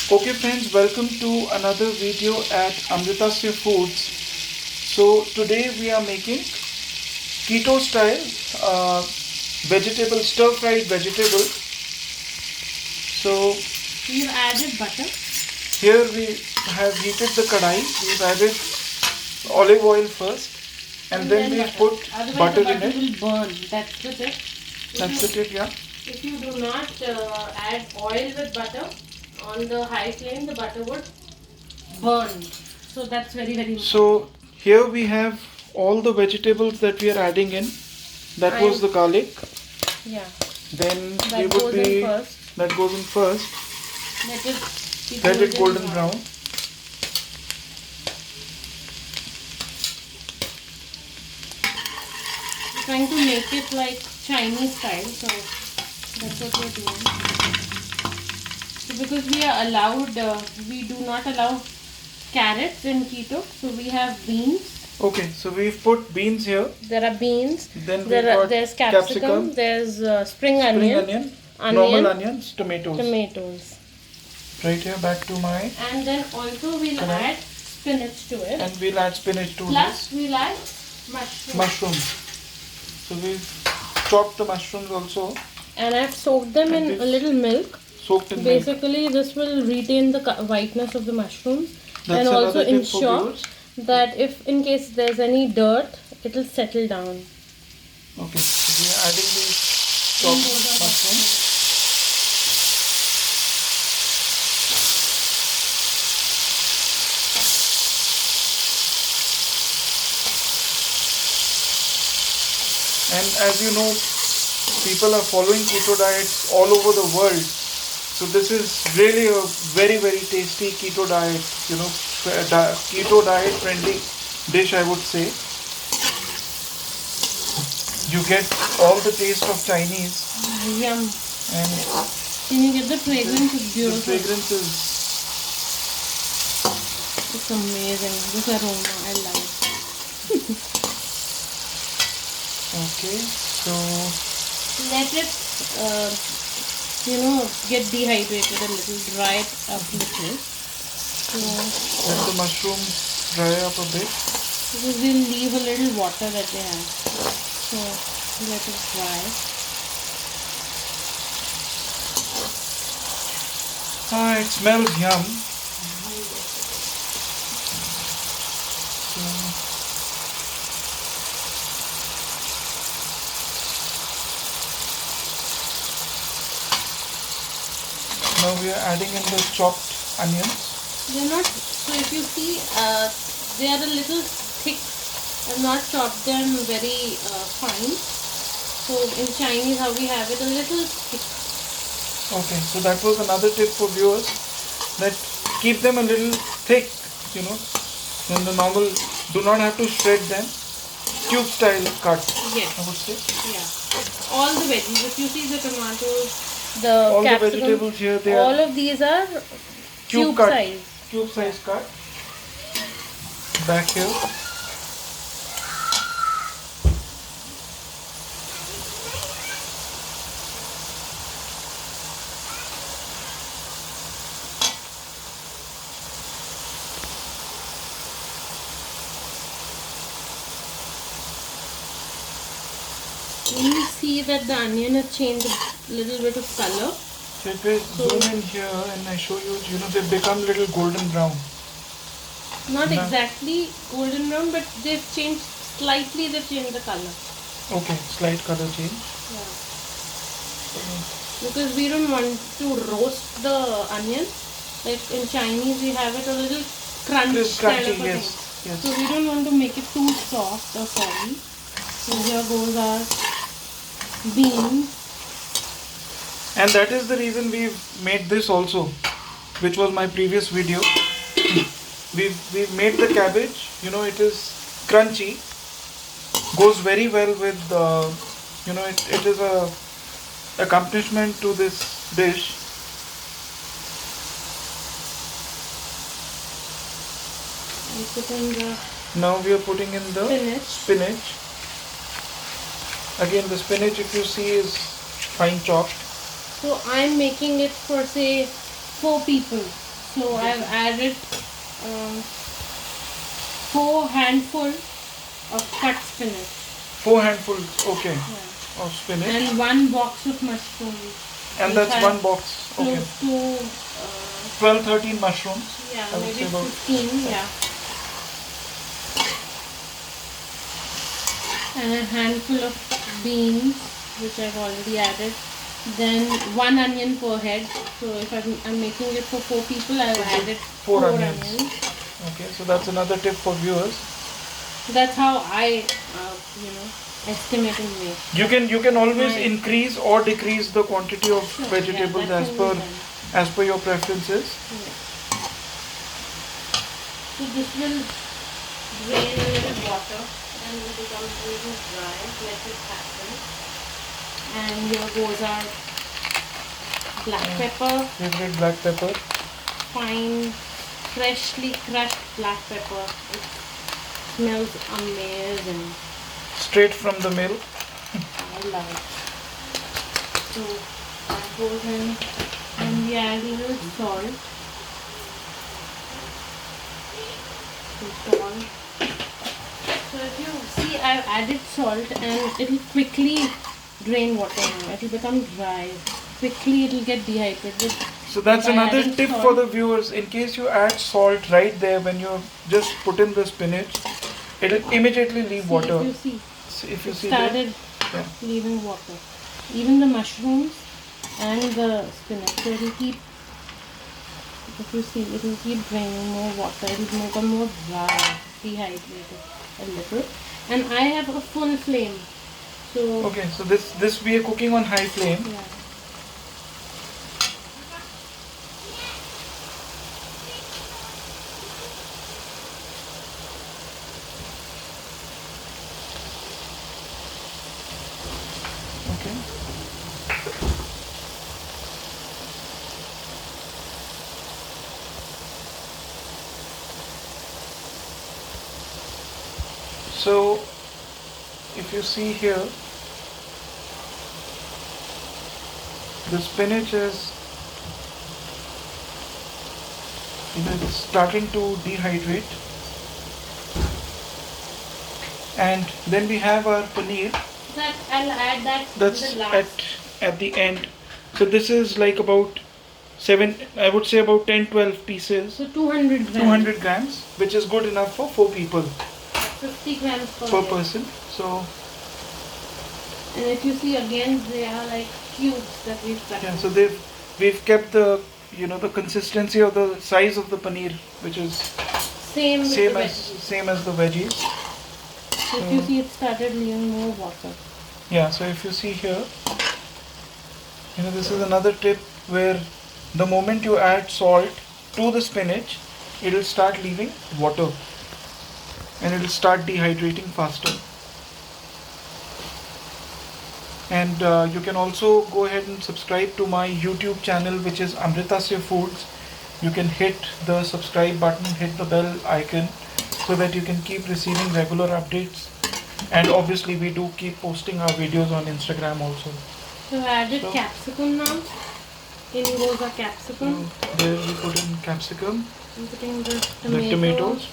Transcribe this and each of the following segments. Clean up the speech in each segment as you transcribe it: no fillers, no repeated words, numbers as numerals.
Okay friends, welcome to another video at Amritasya Foods. So today we are making keto style vegetable stir fried vegetable. So We've added butter. here we have heated the kadai. We've added olive oil first and then we butter. put Otherwise butter the in butter it. will burn. That's the tip. That's the tip, yeah. If you do not add oil with butter on the high flame, the butter would burn. So that's very important. So here we have all the vegetables that we are adding in. That was the garlic. Yeah. Then That we would goes in be first. that goes in first. Let it Let it golden brown. We're trying to make it like Chinese style, so that's what we're doing. So because we are allowed, we do not allow carrots in keto, so we have beans. Okay, so we've put beans here. There are beans. Then There's capsicum. There's spring onion. Normal onions, tomatoes. Tomatoes. Right here, back to my. And then also we'll add spinach to it. And we'll add spinach to Plus this. we'll add mushrooms. Mushrooms. So we've chopped the mushrooms also. And I've soaked them in a little milk. Soaked in milk. Basically, this will retain the whiteness of the mushrooms. That's and also another tip for ensure viewers. that if in case there's any dirt, it will settle down. Okay, so we are adding the chopped mushrooms. And as you know, people are following keto diets all over the world. So this is really a very tasty keto diet, keto diet friendly dish, I would say. You get all the taste of Chinese. Yum. And Can you get the fragrance? It's beautiful. the fragrance is... It's amazing. This aroma, I love it. Okay, so... Let it, get dehydrated a little, dry it up a little. So, let the mushrooms dry up a bit. because we'll leave a little water that they have. So, let it dry. Ah, it smells yum. Now we are adding in the chopped onions. They're not, so if you see, they are a little thick. I've not chopped them very fine. So in Chinese, how we have it, a little thick. Okay, so that was another tip for viewers, that keep them a little thick, than the normal. Do not have to shred them. Cube style cut, Yes. I would say. Yeah. All the veggies, if you see the tomatoes, the All capsicum, the vegetables here, they all are of these are cube cut. size. Cube size cut. Back here. When you see that the onion has changed a little bit of color. So if I zoom in here and I show you, they've become little golden brown. Not exactly golden brown, but they've changed slightly, they've changed the color. Okay, slight color change. Yeah. Because we don't want to roast the onion. Like in Chinese, we have it a little Crunchy, kind of a yes, thing. yes. So we don't want to make it too soft or soggy. So here goes our beans. And that is the reason we've made this also, which was my previous video. We've made the cabbage, it is crunchy, goes very well with, it is a accompaniment to this dish. Now we are putting in the spinach. Again, the spinach, if you see, is fine chopped. So I'm making it for say 4 people. So I've added 4 handful of cut spinach. 4 handfuls, okay, Yeah. of spinach. And 1 box of mushrooms. And which that's has 1 box, okay. Close to 12, 13 mushrooms. yeah, I would maybe say about 15, yeah. And a handful of beans, which I've already added. Then 1 onion per head. So if I'm making it for 4 people, I've added 4 onions. Okay, so that's another tip for viewers. That's how I, estimate and make. You can always Right. increase or decrease the quantity of Sure, vegetables yeah, that can be done. as per your preferences. Yeah. So this will drain a little water and will become really dry. Let it happen. And here goes our black pepper, Favorite black pepper. fine, freshly crushed black pepper. It smells amazing. Straight from the mill. I love it. So that goes in, and we add a little salt. Salt. So if you see, I've added salt and it will quickly drain water now. It will become dry. Quickly it will get dehydrated. So that's By another adding tip salt. for the viewers. In case you add salt right there when you just put in the spinach, it will immediately leave See, water. If you see, If you it see there. started Yeah. leaving water. Even the mushrooms and the spinach. So it will keep, if you see, it will keep draining more water. It will become more dry, dehydrated a little. And I have a full flame. So Okay, so this we are cooking on high flame. yeah. Okay. So if you see here, the spinach is it's starting to dehydrate, and then we have our paneer. That I'll add that That's in the last. at the end. So this is like about 7, I would say about 10 12 pieces, So 200 grams. 200 grams, which is good enough for 4 people 50 grams per per head. person. So And if you see again, they are like cubes that we've cut. yeah, so we've kept the the consistency of the size of the paneer, which is Same with the veggies. same as the veggies. So if you see, it started leaving more water. Yeah, so if you see here, this is another tip where the moment you add salt to the spinach, it will start leaving water and it will start dehydrating faster. And you can also go ahead and subscribe to my YouTube channel, which is Amritasya Foods. You can hit the subscribe button, hit the bell icon, so that you can keep receiving regular updates. And obviously we do keep posting our videos on Instagram also. So I added So- capsicum now. In goes our capsicum. There we put in capsicum, I'm putting the the tomatoes,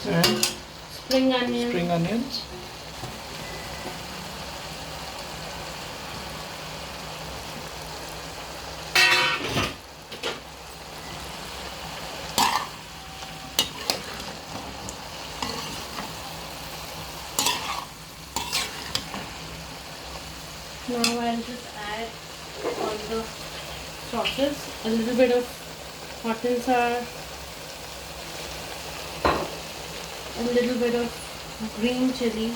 and spring onion. spring onions. Now I'll just add all the sauces. A little bit of hot and sour. A little bit of green chili.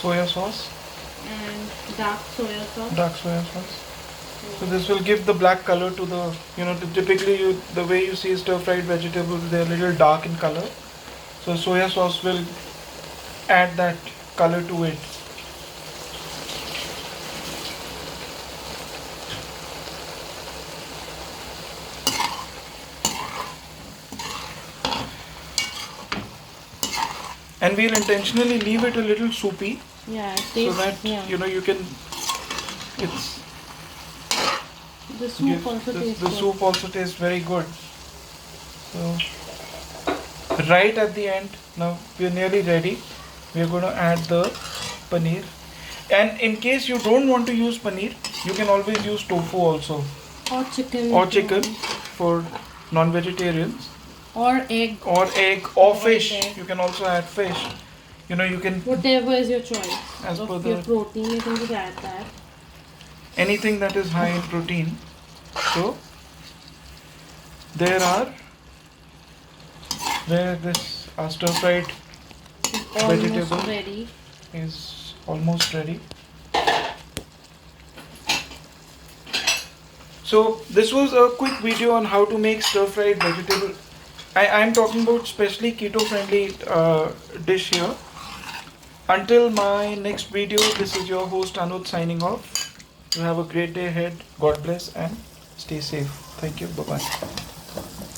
Soya sauce, And dark soya sauce. dark soya sauce. So this will give the black color to the, typically the way you see stir fried vegetables, they're a little dark in color. So soya sauce will add that color to it. And we'll intentionally leave it a little soupy Yeah, it so tastes, that yeah. you can. It's The soup also tastes the good. soup also tastes very good. So right at the end, now we're nearly ready. We're going to add the paneer. And in case you don't want to use paneer, you can always use tofu also, Or chicken or if you chicken want. for non-vegetarians, Or egg. or egg, or Boiled fish. egg. You can also add fish. You can, Whatever is your choice as per of your the protein, you can just add that. anything that is high in protein. So there are where this stir fried Almost vegetable ready. is almost ready. So this was a quick video on how to make stir fried vegetable. I'm talking about specially keto friendly dish here. Until my next video, this is your host Anuj signing off. You have a great day ahead. God bless and stay safe. Thank you. Bye bye.